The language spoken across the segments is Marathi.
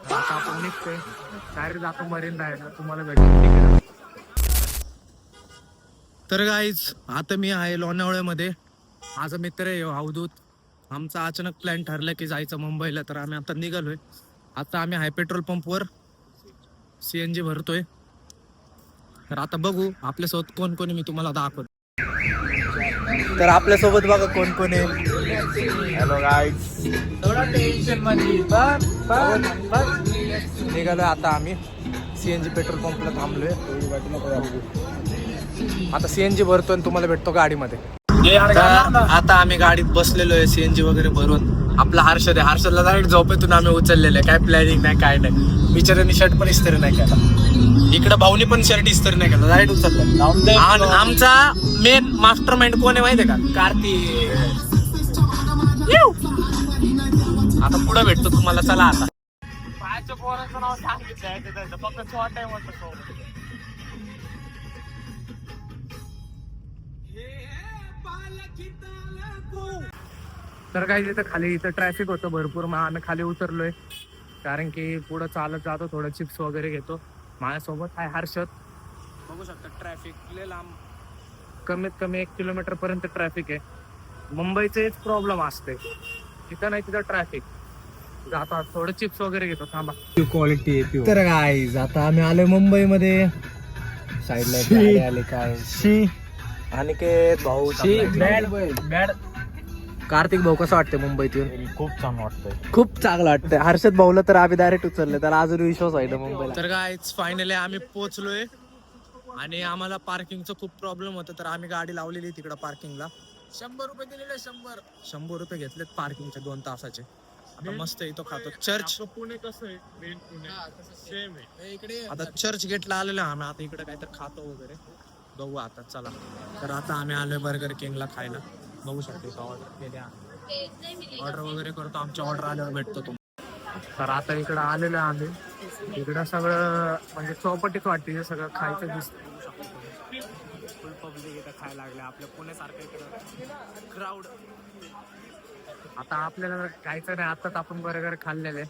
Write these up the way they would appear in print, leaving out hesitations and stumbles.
आता आपण निघतोय डायरेक्ट जातो मरीन ड्राइव्हला, तुम्हाला भेटतो तिकडे. तर गाईज आता मी आहे लोणावळ्यामध्ये. माझा मित्र आहे अवधूत. आमचा अचानक प्लॅन ठरला की जायचं मुंबईला, तर आम्ही आता निघालोय. आता आम्ही हाय पेट्रोल पंपवर CNG भरतोय. तर आता बघू आपल्यासोबत कोण कोणी, मी तुम्हाला दाखवतो. तर आपल्यासोबत बघा कोण कोण आहे. हॅलो गाईज, थोडा टेन्शन मध्ये निघालोय आता आम्ही. CNG पेट्रोल पंपला थांबलोय. आता CNG भरतो आणि तुम्हाला भेटतो गाडीमध्ये. आता आम्ही गाडीत बसलेलो आहे CNG वगैरे भरून. आपला हर्षद आहे. हर्षदला डायरेक्ट झोपेतून आम्ही उचललेलं आहे. काय प्लॅनिंग नाही काय नाही. बिचाऱ्यांनी शर्ट पण इस्त्री नाही केला. इकडे भाऊनी पण शर्ट इस्त्री नाही केला, डायरेक्ट उचललं. आमचा मेन मास्टर माइंड कोण आहे माहितीये का? कार्ती. आता पुढे भेटतो तुम्हाला. चला आता. पायाच्या पोरांचं नाव सांगितलं फक्त शॉर्ट आहे म्हणतो. तर काही इथं खाली इथं ट्रॅफिक होतं भरपूर. मग आम्ही खाली उतरलोय कारण की पुढं चालत जातो, थोडं चिप्स वगैरे घेतो. माझ्यासोबत आहे हर्षद. बघू शकता ट्रॅफिक लय लांब, कमीत कमी 1 किलोमीटर पर्यंत ट्रॅफिक आहे. मुंबईचं हेच प्रॉब्लेम असते, तिथं नाही तिथं ट्रॅफिक. आता थोडं चिप्स वगैरे घेतो, थांबा. क्वालिटी. तर गाईज आता आम्ही आलोय मुंबईमध्ये. साईडला आले काय अनिकेत भाऊ. बॅड कार्तिक भाऊ, कसं वाटतंय मुंबईत येऊन? खूप छान वाटतंय. खूप चांगलं वाटतंय. हर्षद भाऊला तर आम्ही डायरेक्ट उचलले, त्याला अजून विश्वास आहे मुंबईला. तर गाईज फायनली आम्ही पोहोचलोय आणि आम्हाला पार्किंगचं खूप प्रॉब्लेम होतं, तर आम्ही गाडी लावलेली तिकडं पार्किंगला. 100 रुपये दिलेले. 100 रुपये घेतलेत पार्किंगचे 2 तासाचे. आता मस्त इथं खातो. चर्च पुणे कसं आहे? मेन पुणे सेम आहे इकडे. आता चर्च गेटला आलेलो आम्ही. आता इकडे काहीतरी खातो वगैरे, बघू आता. चला, तर आता आम्ही आलोय बर्गर किंगला खायला. बघू शकतो ऑर्डर केल्या, ऑर्डर वगैरे करतो. आमची ऑर्डर आल्यावर भेटतो तुम्ही. तर आता इकडं आलेलं आम्ही. इकडं सगळं म्हणजे चौपटीच वाटते, सगळं खायचं दिसतं. फुल पब्लिक इथं खायला लागले. आपल्या पुण्यासारखं इकडं क्राऊड. आता आपल्याला खायचं नाही, आताच आपण बर्गर खाल्लेले.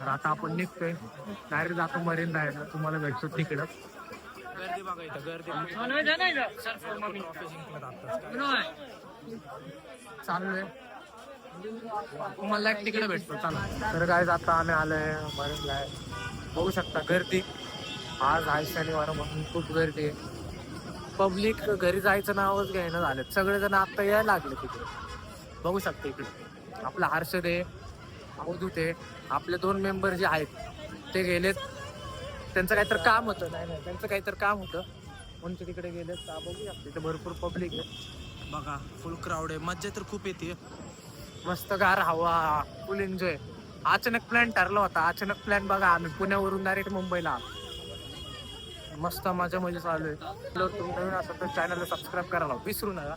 तर आता आपण निघतोय डायरेक्ट जातो मरीन ड्राइव्हला, तुम्हाला भेटतो तिकडं. गर्दी बघा इथं, गर्दी चाललोय. तुम्हाला तिकडे भेटतो, चला. तर काय आता आम्ही आलोय मरीन ड्राइव्ह. बघू शकता गर्दी. आज आहे शनिवार म्हणून खूप गर्दी आहे. पब्लिक घरी जायचं नावच घ्यायला झालं. सगळेजण आता यायला लागले तिकडे. बघू शकता इकडे आपला हर्षद आहे, अवधूत आहे. आपले 2 मेंबर जे आहेत ते गेलेत. त्यांचं काहीतरी काम होतं. नाही त्यांचं काहीतरी काम होतं म्हणून ते तिकडे गेलेत. बघू शकता इथे भरपूर पब्लिक आहे बघा. फुल क्राऊड आहे. मज्जा तर खूप येते. मस्त गार हवा, फुल एन्जॉय. अचानक प्लॅन ठरला होता. अचानक प्लॅन बघा, आम्ही पुण्यावरून डायरेक्ट मुंबईला आलो. मस्त मजा चालू आहे. तुम्ही नवीन असाल तर चॅनलला सबस्क्राईब करायला विसरू नका.